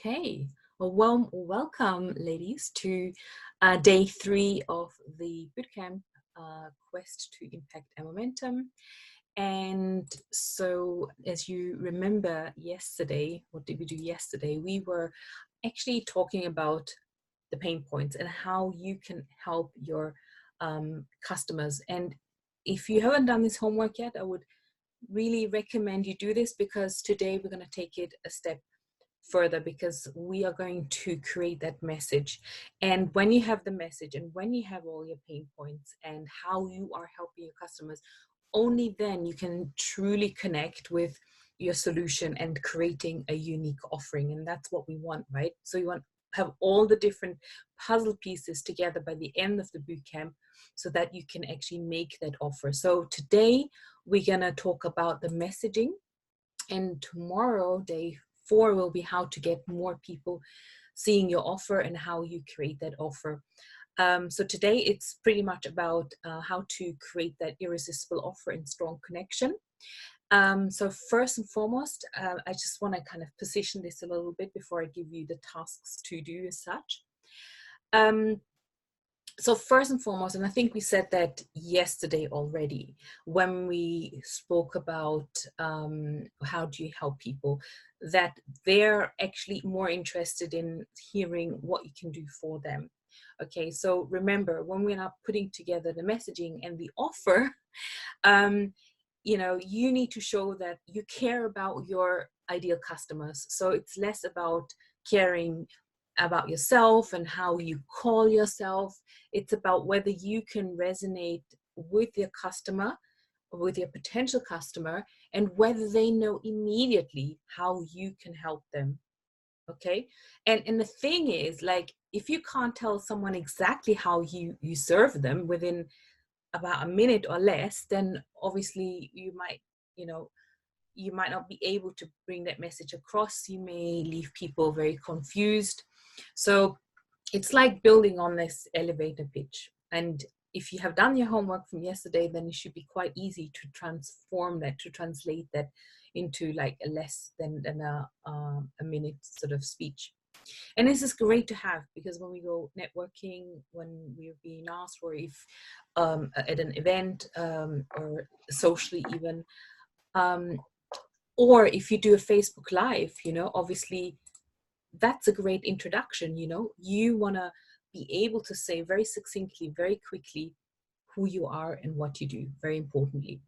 Okay, well, welcome, ladies, to day 3 of the bootcamp quest to impact and momentum. And so, as you remember yesterday, what did we do yesterday? We were actually talking about the pain points and how you can help your customers. And if you haven't done this homework yet, I would really recommend you do this, because today we're going to take it a step further, because we are going to create that message. And when you have the message and when you have all your pain points and how you are helping your customers, only then you can truly connect with your solution and creating a unique offering. And that's what we want, right? So you want to have all the different puzzle pieces together by the end of the bootcamp so that you can actually make that offer. So today we're going to talk about the messaging, and tomorrow, day 4, will be how to get more people seeing your offer and how you create that offer. So today it's pretty much about how to create that irresistible offer and strong connection. So first and foremost, I just want to kind of position this a little bit before I give you the tasks to do as such. So first and foremost, and I think we said that yesterday already when we spoke about how do you help people, that they're actually more interested in hearing what you can do for them. Okay, so remember, when we're not putting together the messaging and the offer, you need to show that you care about your ideal customers. So it's less about caring about yourself and how you call yourself. It's about whether you can resonate with your customer, with your potential customer, and whether they know immediately how you can help them. Okay, and the thing is, like, if you can't tell someone exactly how you serve them within about a minute or less, then obviously you might not be able to bring that message across. You may leave people very confused. So it's like building on this elevator pitch. And if you have done your homework from yesterday, then it should be quite easy to transform that, to translate that into like a less than a minute sort of speech. And this is great to have, because when we go networking, when we're being asked, or if at an event or socially even, or if you do a Facebook Live, obviously that's a great introduction. You want to be able to say very succinctly, very quickly, who you are and what you do, very importantly.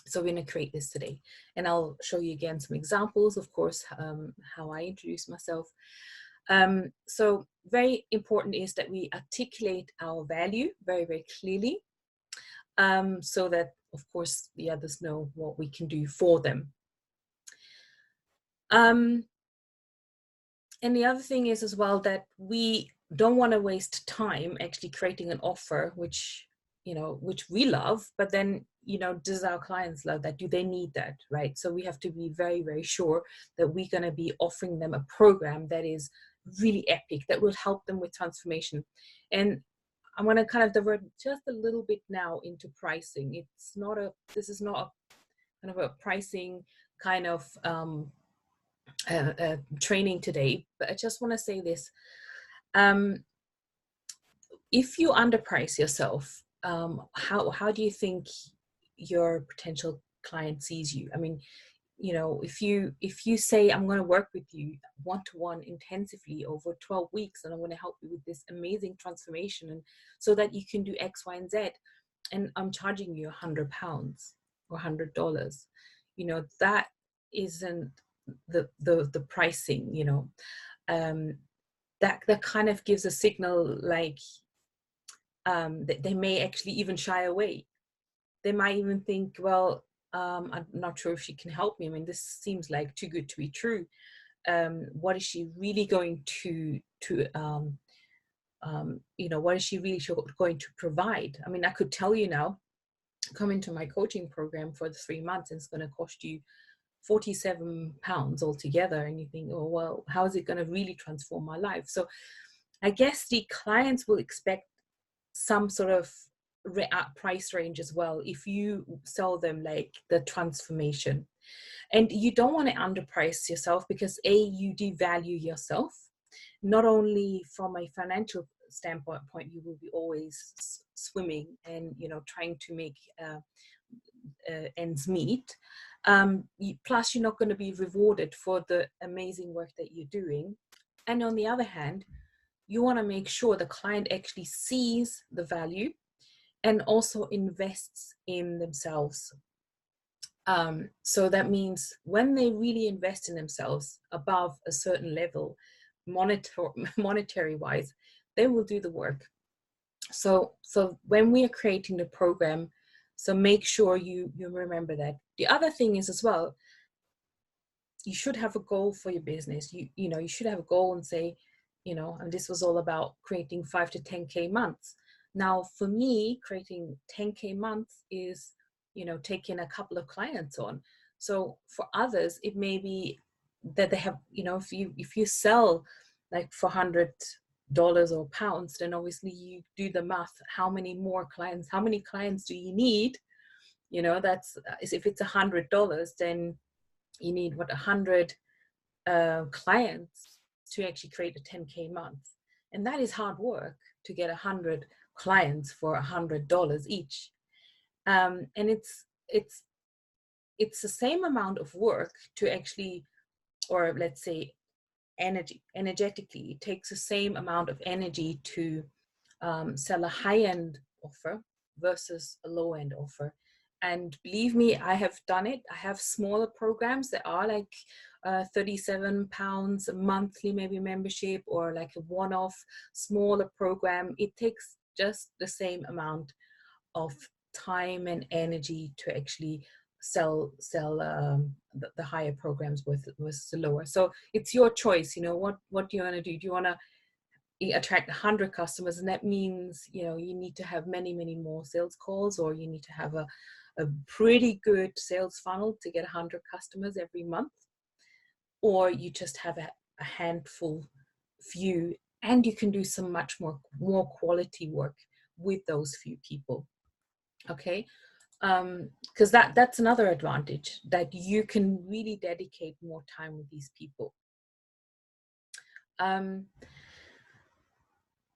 So we're going to create this today, and I'll show you again some examples, of course, how I introduce myself. So very important is that we articulate our value very, very clearly, so that, of course, the others know what we can do for them. And the other thing is as well that we don't want to waste time actually creating an offer which we love, but then, does our clients love that? Do they need that, right? So we have to be very, very sure that we're going to be offering them a program that is really epic, that will help them with transformation. And I'm going to kind of divert just a little bit now into pricing. This is not a kind of a pricing kind of training today, but I just want to say this. If you underprice yourself, how do you think your potential client sees you? I mean, if you say, I'm going to work with you one-to-one intensively over 12 weeks, and I'm going to help you with this amazing transformation, and so that you can do X, Y, and Z, and I'm charging you £100 or $100, that isn't the pricing. That kind of gives a signal, like, that they may actually even shy away. They might even think, well, I'm not sure if she can help me. I mean, this seems like too good to be true. What is she really going to what is she really going to provide? I mean, I could tell you now, come into my coaching program for the 3 months, and it's going to cost you £47 altogether. And you think, oh, well, how is it going to really transform my life? So I guess the clients will expect some sort of price range as well if you sell them like the transformation. And you don't want to underprice yourself, because you devalue yourself. Not only from a financial standpoint, you will be always swimming and trying to make ends meet. Plus, you're not going to be rewarded for the amazing work that you're doing. And on the other hand, you want to make sure the client actually sees the value and also invests in themselves. So that means when they really invest in themselves above a certain level, monetary wise, they will do the work. So when we are creating the program, so make sure you remember that. The other thing is as well, you should have a goal for your business. You should have a goal and say, and this was all about creating 5 to 10K months. Now, for me, creating 10K months is, taking a couple of clients on. So for others, it may be that they have, if you sell like $400 or pounds, then obviously you do the math. How many clients do you need? That's, if it's $100, then you need 100 clients to actually create a 10K month. And that is hard work, to get 100 clients for $100 each. And it's the same amount of work to actually, or let's say energetically, it takes the same amount of energy to sell a high-end offer versus a low-end offer. And believe me, I have done it. I have smaller programs that are like £37 a monthly maybe membership, or like a one-off smaller program. It takes just the same amount of time and energy to actually sell the higher programs with the lower. So it's your choice. What do you want to do? Do you want to attract 100 customers, and that means you need to have many more sales calls, or you need to have a pretty good sales funnel to get 100 customers every month, or you just have a handful, few, and you can do some much more quality work with those few people. Okay, because that's another advantage, that you can really dedicate more time with these people.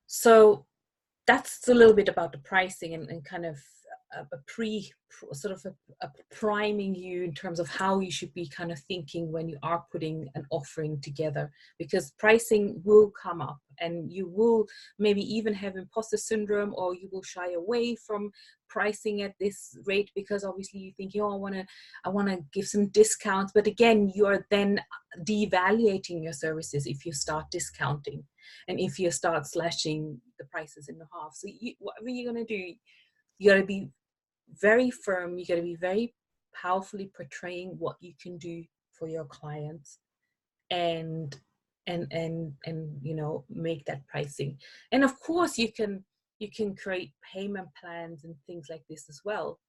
So that's a little bit about the pricing, and kind of a priming you in terms of how you should be kind of thinking when you are putting an offering together, because pricing will come up, and you will maybe even have imposter syndrome, or you will shy away from pricing at this rate, because obviously you think, I want to give some discounts. But again, you are then devaluating your services if you start discounting, and if you start slashing the prices in half. So whatever you're going to do, you got to be very firm. You got to be very powerfully portraying what you can do for your clients, and make that pricing. And of course, you can create payment plans and things like this as well,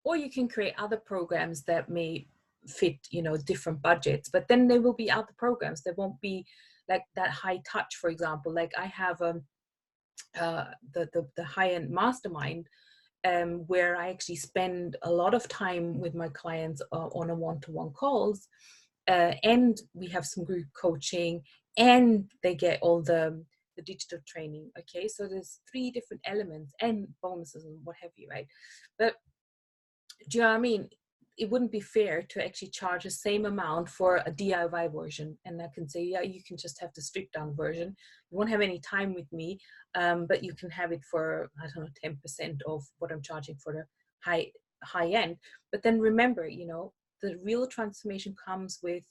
or you can create other programs that may fit different budgets. But then there will be other programs that won't be like that high touch. For example, like I have the high-end mastermind, where I actually spend a lot of time with my clients on a one-to-one calls, and we have some group coaching, and they get all the digital training. Okay, so there's 3 different elements and bonuses and what have you, right? But do you know what I mean? It wouldn't be fair to actually charge the same amount for a DIY version, and I can say, yeah, you can just have the stripped down version. You won't have any time with me, but you can have it for, I don't know, 10% of what I'm charging for the high end. But then remember, the real transformation comes with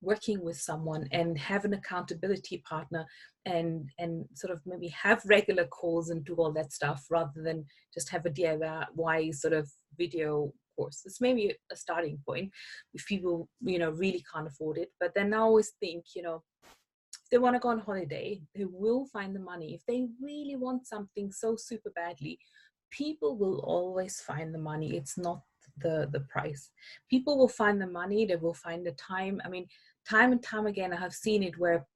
working with someone and have an accountability partner, and sort of maybe have regular calls and do all that stuff, rather than just have a DIY sort of video course. This may be a starting point if people really can't afford it. But then I always think, if they want to go on holiday, they will find the money. If they really want something so super badly, people will always find the money. It's not the price. People will find the money, they will find the time. I mean, time and time again, I have seen it where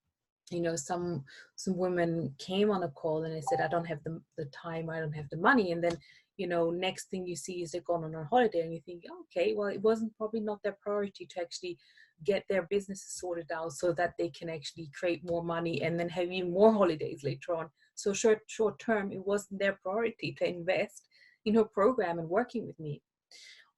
some women came on a call and they said, I don't have the time, I don't have the money. And then you know, next thing you see is they're gone on a holiday, and you think, okay, well, it wasn't probably not their priority to actually get their businesses sorted out so that they can actually create more money and then have even more holidays later on. So short term, it wasn't their priority to invest in her program and working with me.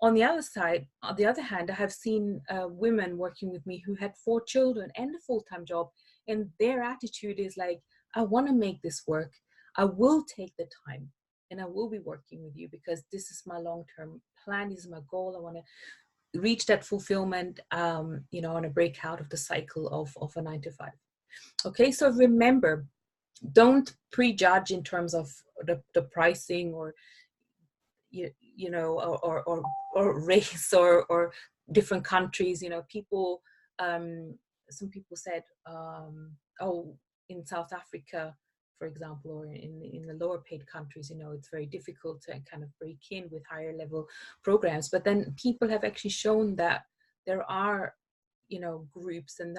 On the other side, on the other hand, I have seen women working with me who had 4 children and a full-time job, and their attitude is like, I want to make this work. I will take the time, and I will be working with you because this is my long-term plan. This is my goal. I want to reach that fulfillment. You know, I want to break out of the cycle of a 9 to 5. Okay, so remember, don't prejudge in terms of the pricing, or you know, or race, or different countries. You know, people, some people said, oh, in South Africa, for example, or in the lower paid countries, you know, it's very difficult to kind of break in with higher level programs. But then people have actually shown that there are, you know, groups, and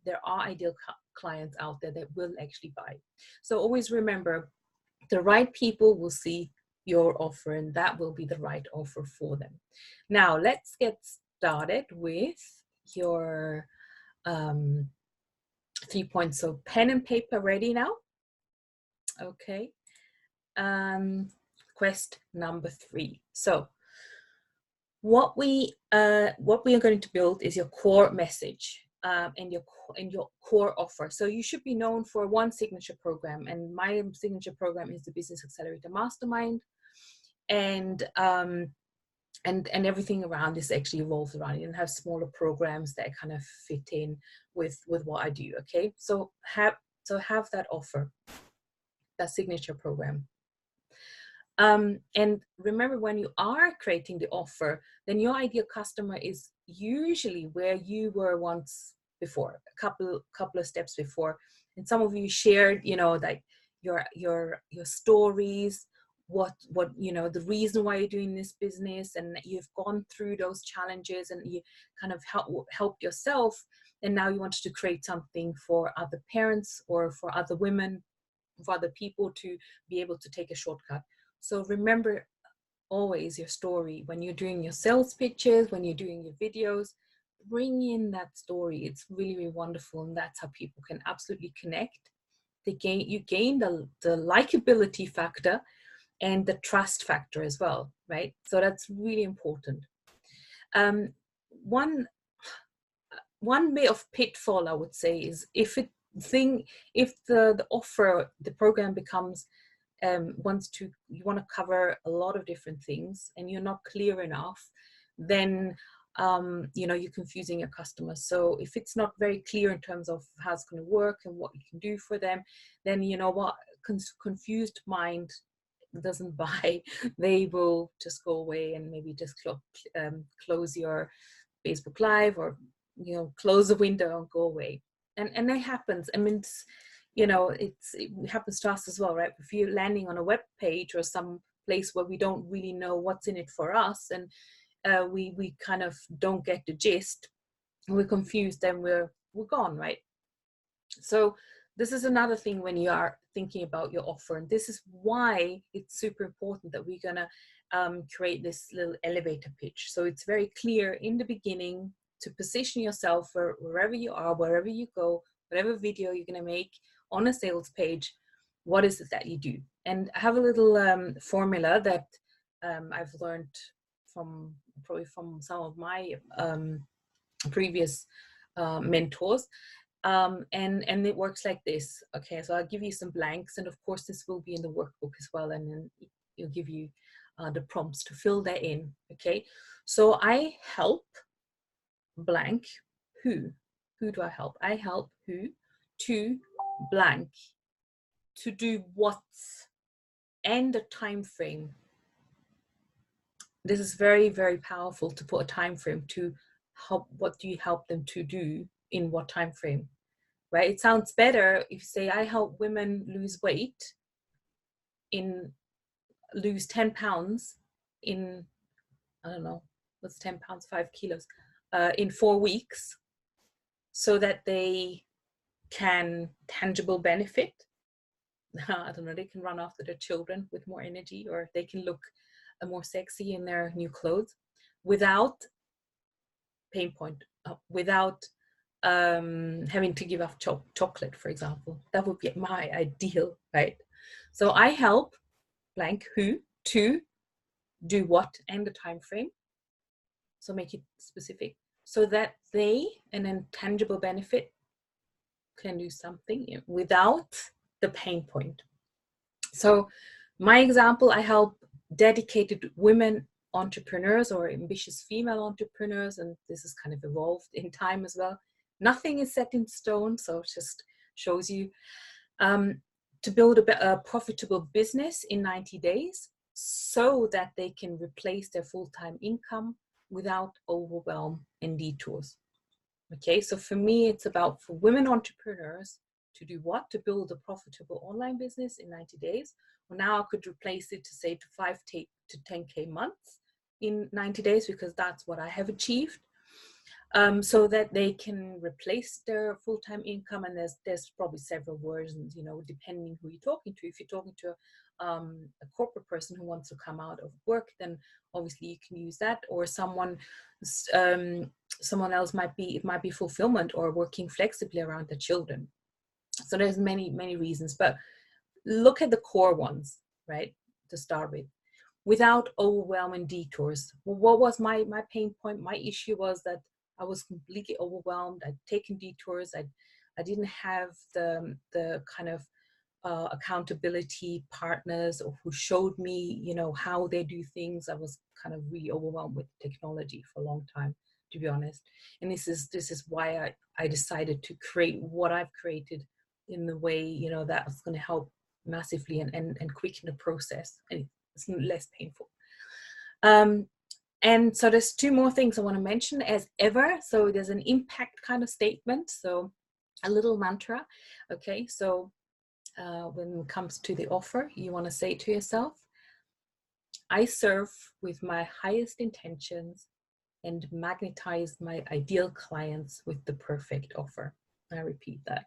there are ideal clients out there that will actually buy. So always remember, the right people will see your offer, and that will be the right offer for them. Now let's get started with your 3 points. So pen and paper ready now? Okay. Quest number 3. So what we are going to build is your core message, and your core offer. So you should be known for one signature program, and my signature program is the Business Accelerator Mastermind, and everything around this actually revolves around it, and have smaller programs that kind of fit in with what I do. Okay, so have that offer, that signature program. And remember, when you are creating the offer, then your ideal customer is usually where you were once before, a couple of steps before. And some of you shared, you know, like your stories, what you know, the reason why you're doing this business, and you've gone through those challenges, and you kind of helped yourself, and now you wanted to create something for other parents, or for other women, for other people, to be able to take a shortcut. So remember always your story when you're doing your sales pitches, when you're doing your videos. Bring in that story. It's really, really wonderful, and that's how people can absolutely connect. You gain the likability factor and the trust factor as well, right? So that's really important. One bit of pitfall, I would say, is if the offer, the program becomes you want to cover a lot of different things, and you're not clear enough, then you know, you're confusing your customers. So if it's not very clear in terms of how it's going to work and what you can do for them, then you know what, confused mind doesn't buy. They will just go away and maybe just close your Facebook Live, or you know, close the window and go away. And that happens. I mean, you know, it happens to us as well, right? If you're landing on a web page or some place where we don't really know what's in it for us, and we kind of don't get the gist, we're confused, and we're gone, right? So this is another thing when you are thinking about your offer, and this is why it's super important that we're gonna create this little elevator pitch. So it's very clear in the beginning to position yourself wherever you are, wherever you go, whatever video you're gonna make on a sales page. What is it that you do? And I have a little formula that I've learned probably from some of my previous mentors. And it works like this. Okay, so I'll give you some blanks, and of course this will be in the workbook as well, and then it'll give you the prompts to fill that in. Okay, so I help blank who do I help? I help who to blank, to do what, and a time frame. This is very, very powerful, to put a time frame to help. What do you help them to do in what time frame? Right? It sounds better if you say, I help women lose weight, lose 10 pounds in, I don't know, what's 10 pounds, 5 kilos, in 4 weeks, so that they can tangible benefit. I don't know, they can run after their children with more energy, or they can look more sexy in their new clothes without pain point, without having to give up chocolate, for example. That would be my ideal, right? So I help blank who to do what and the time frame. So make it specific so that they, an intangible benefit, can do something without the pain point. So my example, I help dedicated women entrepreneurs or ambitious female entrepreneurs, and this is kind of evolved in time as well. Nothing is set in stone, so it just shows you to build a profitable business in 90 days so that they can replace their full-time income without overwhelm and detours. Okay, so for me, it's about for women entrepreneurs to do what? To build a profitable online business in 90 days. Well, now I could replace it to say to 5 to 10K months in 90 days because that's what I have achieved. So that they can replace their full-time income. And there's probably several versions, you know, depending who you're talking to. If you're talking to a corporate person who wants to come out of work, then obviously you can use that. Or someone else might be fulfillment or working flexibly around the children. So there's many reasons, but look at the core ones, right, to start with, without overwhelming detours. What was my pain point? My issue was that I was completely overwhelmed. I'd taken detours. I didn't have the kind of accountability partners or who showed me, you know, how they do things. I was kind of really overwhelmed with technology for a long time, to be honest. And this is why I decided to create what I've created in the way, you know, that's going to help massively and quicken the process, and it's less painful. And so there's two more things I want to mention as ever. So there's an impact kind of statement, so a little mantra. Okay, so when it comes to the offer, you want to say to yourself, I serve with my highest intentions and magnetize my ideal clients with the perfect offer. I repeat that.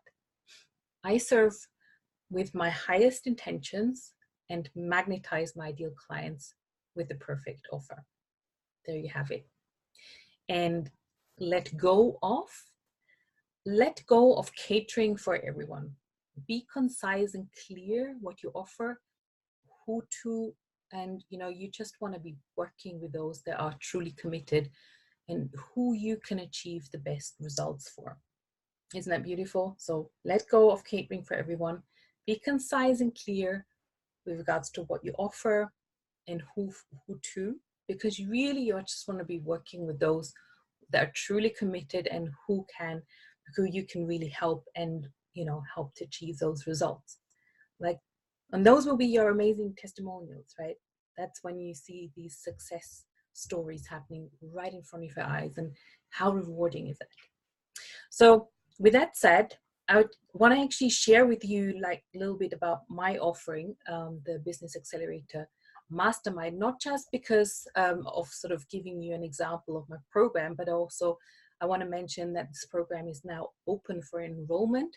I serve with my highest intentions and magnetize my ideal clients with the perfect offer. There you have it. And let go of catering for everyone. Be concise and clear what you offer, who to, and you know, you just want to be working with those that are truly committed and who you can achieve the best results for. Isn't that beautiful? So let go of catering for everyone. Be concise and clear with regards to what you offer and who to, because you just want to be working with those that are truly committed and who you can really help and, you know, help to achieve those results. Like, and those will be your amazing testimonials, right? That's when you see these success stories happening right in front of your eyes, and how rewarding is that? So with that said, I want to actually share with you like a little bit about my offering, the Business Accelerator Mastermind, not just because of sort of giving you an example of my program, but also I want to mention that this program is now open for enrollment.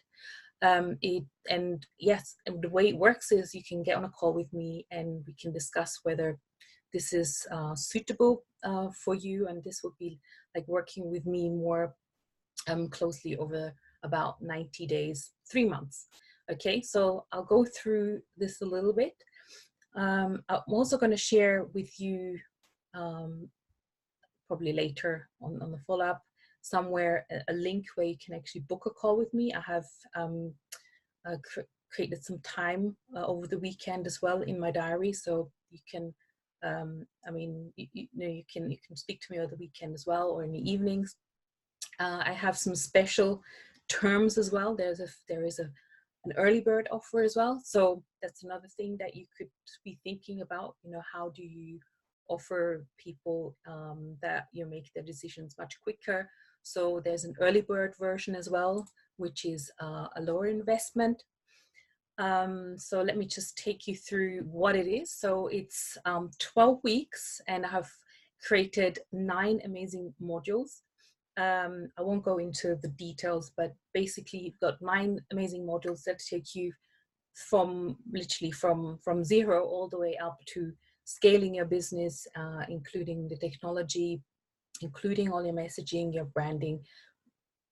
And the way it works is you can get on a call with me and we can discuss whether this is suitable for you, and this will be like working with me more closely over about 90 days, 3 months. Okay, so I'll go through this a little bit. I'm also going to share with you probably later on the follow-up somewhere a link where you can actually book a call with me. I have created some time over the weekend as well in my diary, so you can you can speak to me over the weekend as well, or in the evenings. I have some special terms as well. There is an early bird offer as well. So that's another thing that you could be thinking about. You know, how do you offer people that you make their decisions much quicker? So there's an early bird version as well, which is a lower investment. So let me just take you through what it is. So it's 12 weeks, and I have created 9 amazing modules. I won't go into the details, but basically you've got 9 amazing modules that take you from literally from 0 all the way up to scaling your business, including the technology, including all your messaging, your branding,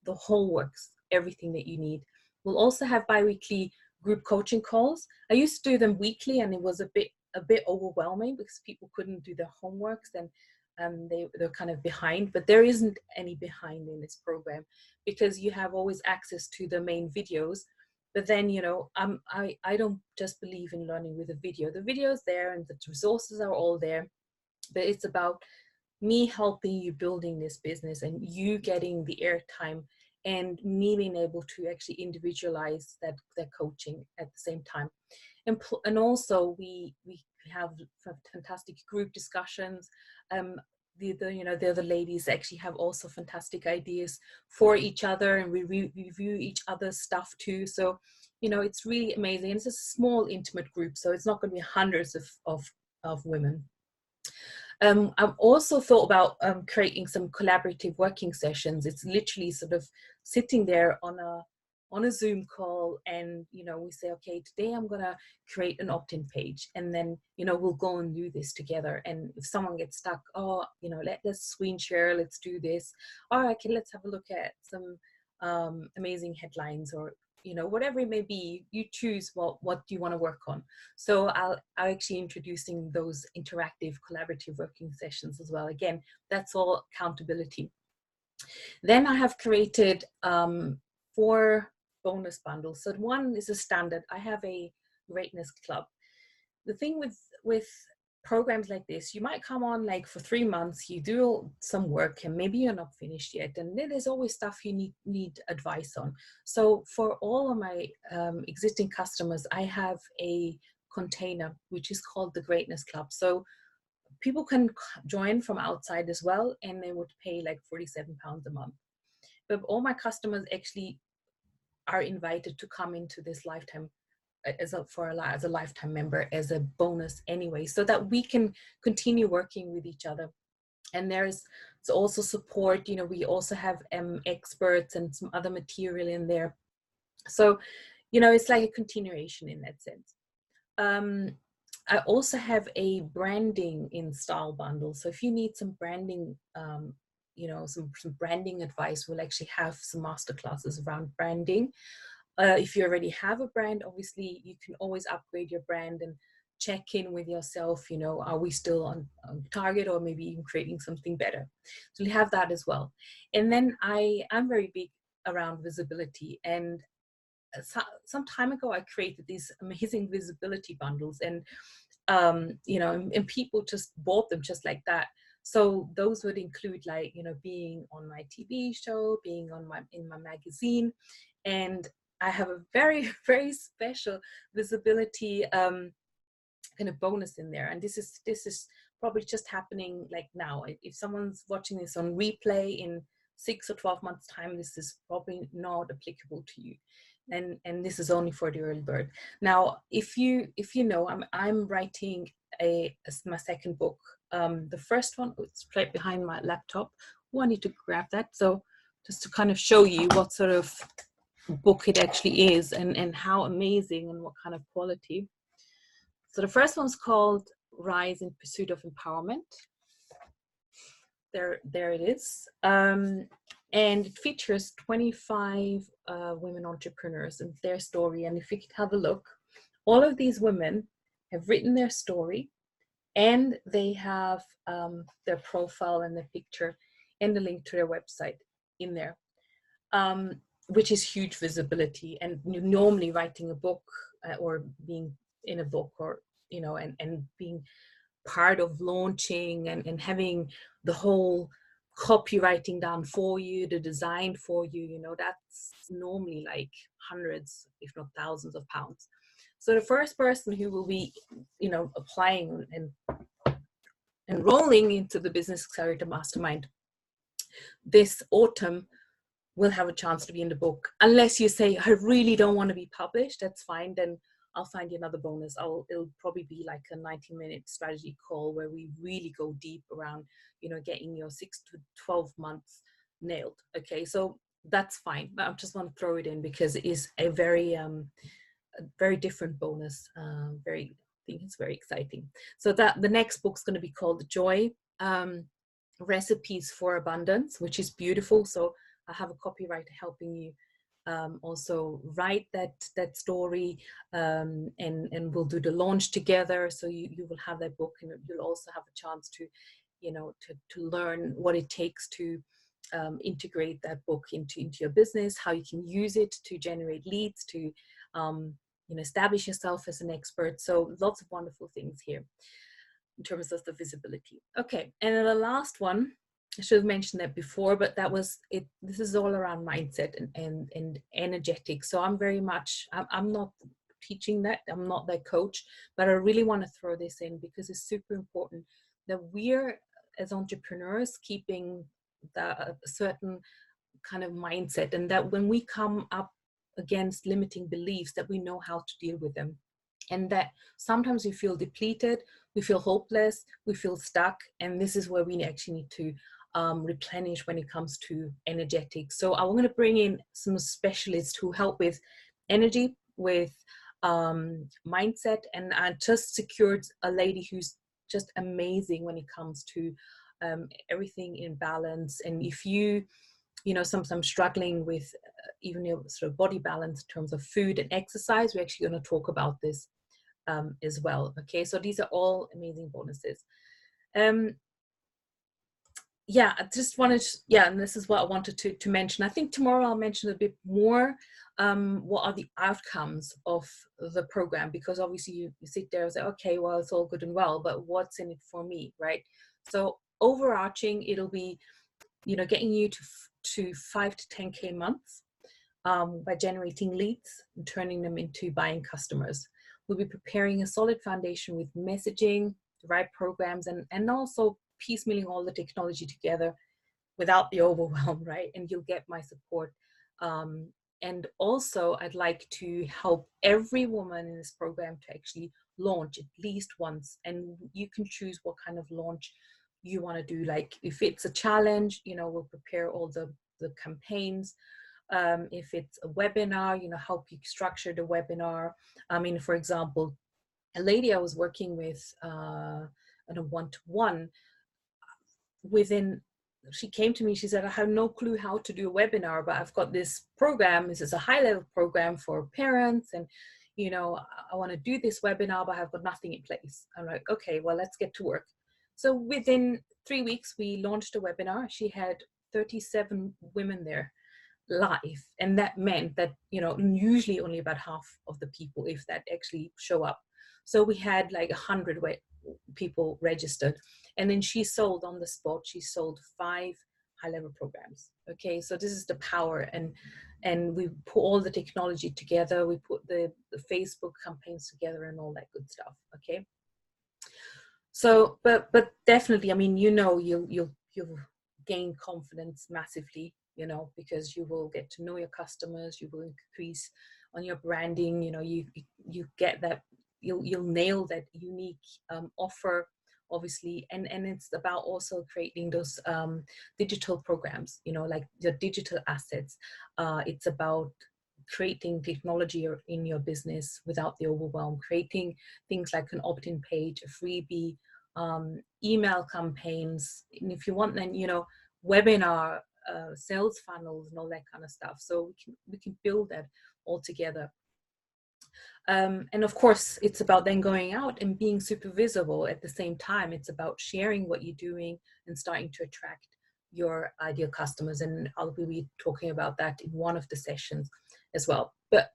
the whole works, everything that you need. We'll also have bi-weekly group coaching calls. I used to do them weekly, and it was a bit overwhelming because people couldn't do their homeworks, and they're kind of behind. But there isn't any behind in this program, because you have always access to the main videos. But then, you know, I don't just believe in learning with a video. The video's there and the resources are all there, but it's about me helping you building this business and you getting the airtime, and me being able to actually individualize that coaching at the same time. And also we have fantastic group discussions. The other ladies actually have also fantastic ideas for each other, and we review each other's stuff too. So, you know, it's really amazing. And it's a small intimate group, so it's not going to be hundreds of women. I've also thought about creating some collaborative working sessions. It's literally sort of sitting there on a Zoom call, and you know, we say, okay, today I'm gonna create an opt-in page, and then, you know, we'll go and do this together. And if someone gets stuck, oh, you know, let's screen share, let's do this. All right, okay, let's have a look at some amazing headlines, or you know, whatever it may be. You choose what do you want to work on. So I'll actually introducing those interactive collaborative working sessions as well. Again, that's all accountability. Then I have created 4 bonus bundles. So one is a standard. I have a greatness club. The thing with programs like this, you might come on like for 3 months, you do some work and maybe you're not finished yet, and then there's always stuff you need advice on. So for all of my existing customers, I have a container which is called the Greatness Club. So people can join from outside as well, and they would pay like £47 a month. But all my customers actually are invited to come into this lifetime as a lifetime member, as a bonus anyway, so that we can continue working with each other. And there's also support. You know, we also have experts and some other material in there. So, you know, it's like a continuation in that sense. I also have a branding in style bundle. So if you need some branding, you know, some branding advice, we'll actually have some masterclasses around branding. If you already have a brand, obviously you can always upgrade your brand and check in with yourself. You know, are we still on target, or maybe even creating something better? So we have that as well. And then I'm very big around visibility, and some time ago I created these amazing visibility bundles, and you know, and people just bought them just like that. So those would include, like, you know, being on my TV show, being in my magazine, and I have a very, very special visibility kind of bonus in there. And this is probably just happening like now. If someone's watching this on replay in 6 or 12 months time, this is probably not applicable to you. And this is only for the early bird. Now, if you know, I'm writing my second book. The first one, it's right behind my laptop. Oh, I need to grab that. So just to kind of show you what sort of book it actually is, and how amazing and what kind of quality. So the first one's called Rise in Pursuit of Empowerment. There it is. And it features 25 women entrepreneurs and their story. And if you could have a look, all of these women have written their story, and they have their profile and their picture and the link to their website in there, which is huge visibility. And normally writing a book or being in a book, or, you know, and being part of launching and having the whole copywriting done for you, the design for you, you know, that's normally like hundreds, if not thousands of pounds. So the first person who will be, you know, applying and enrolling into the Business Accelerator Mastermind this autumn will have a chance to be in the book. Unless you say, I really don't want to be published, that's fine. Then I'll find you another bonus. It'll probably be like a 90-minute strategy call where we really go deep around, you know, getting your 6 to 12 months nailed. Okay, so that's fine. But I just want to throw it in because it is a very different bonus, very think it's very exciting. So that the next book's going to be called Joy, Recipes for Abundance, which is beautiful. So I have a copywriter helping you also write that story, and we'll do the launch together. So you will have that book, and you'll also have a chance to, to learn what it takes to integrate that book into your business, how you can use it to generate leads, to establish yourself as an expert. So lots of wonderful things here in terms of the visibility. Okay, and then the last one, I should have mentioned that before, but that was it. This is all around mindset and energetic. So I'm very much, I'm not teaching that, I'm not that coach, but I really want to throw this in because it's super important that we're, as entrepreneurs, keeping a certain kind of mindset, and that when we come up against limiting beliefs, that we know how to deal with them. And that sometimes we feel depleted, we feel hopeless, we feel stuck, and this is where we actually need to replenish when it comes to energetic. So I'm going to bring in some specialists who help with energy, with mindset, and I just secured a lady who's just amazing when it comes to everything in balance. And if you sometimes struggling with even sort of body balance in terms of food and exercise, we're actually going to talk about this as well. Okay, so these are all amazing bonuses. Yeah, I just wanted to, and this is what I wanted to mention. I think tomorrow I'll mention a bit more what are the outcomes of the program, because obviously you sit there and say, okay, well, it's all good and well, but what's in it for me, right? So overarching, it'll be getting you to 5 to 10K months by generating leads and turning them into buying customers. We'll be preparing a solid foundation with messaging, the right programs, and also piecemealing all the technology together without the overwhelm, right? And you'll get my support. And also, I'd like to help every woman in this program to actually launch at least once. And you can choose what kind of launch you want to do. Like if it's a challenge, we'll prepare all the campaigns. If it's a webinar, help you structure the webinar. I mean, for example, a lady I was working with on a one-to-one, she came to me, she said, I have no clue how to do a webinar, but I've got this program. This is a high-level program for parents, and I want to do this webinar, but I've got nothing in place. I'm like, okay, well, let's get to work. So within 3 weeks, we launched a webinar. She had 37 women there live, and that meant that usually only about half of the people, if that, actually show up. So we had like 100 people registered, and then she sold on the spot. She sold 5 high-level programs. Okay, so this is the power, and we put all the technology together. We put the Facebook campaigns together and all that good stuff. Okay, so but definitely, I mean, you'll gain confidence massively, because you will get to know your customers, you will increase on your branding, you get that, you'll nail that unique offer, obviously, and it's about also creating those digital programs, like your digital assets. It's about creating technology in your business without the overwhelm, creating things like an opt-in page, a freebie, email campaigns, and if you want, then webinar, sales funnels, and all that kind of stuff. So we can build that all together. And of course, it's about then going out and being super visible at the same time. It's about sharing what you're doing and starting to attract your ideal customers. And I'll be talking about that in one of the sessions as well. But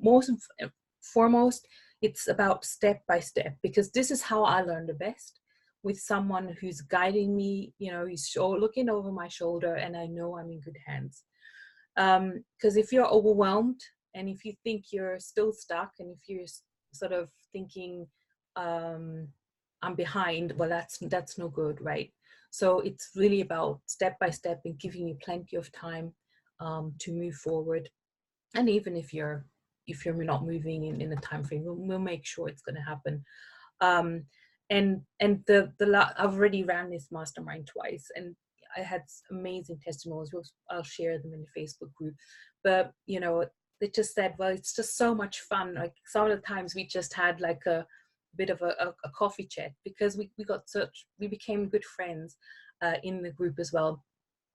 most and foremost, it's about step by step, because this is how I learn the best, with someone who's guiding me, he's looking over my shoulder, and I know I'm in good hands. Because if you're overwhelmed, and if you think you're still stuck, and if you're sort of thinking, I'm behind, well, that's no good, right? So it's really about step by step and giving you plenty of time to move forward. And even if you're not moving in a time frame, we'll make sure it's going to happen. And I've already ran this mastermind twice, and I had amazing testimonials. I'll share them in the Facebook group. But they just said, well, it's just so much fun. Like some of the times we just had like a bit of a coffee chat, because we became good friends in the group as well.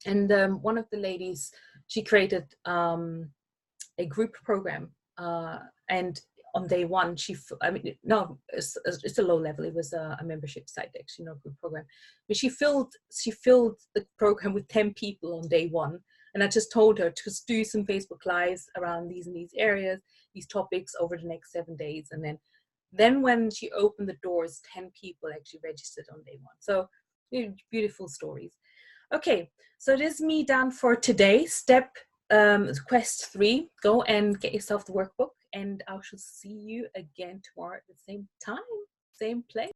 And one of the ladies, she created a group program, and on day one, I mean, no, it's a low level. It was a membership site, actually, not a group program. But she filled the program with 10 people on day one. And I just told her to just do some Facebook Lives around these and these areas, these topics over the next 7 days. And then when she opened the doors, 10 people actually registered on day one. So beautiful stories. Okay, so this is me done for today. Quest 3, go and get yourself the workbook, and I shall see you again tomorrow at the same time, same place.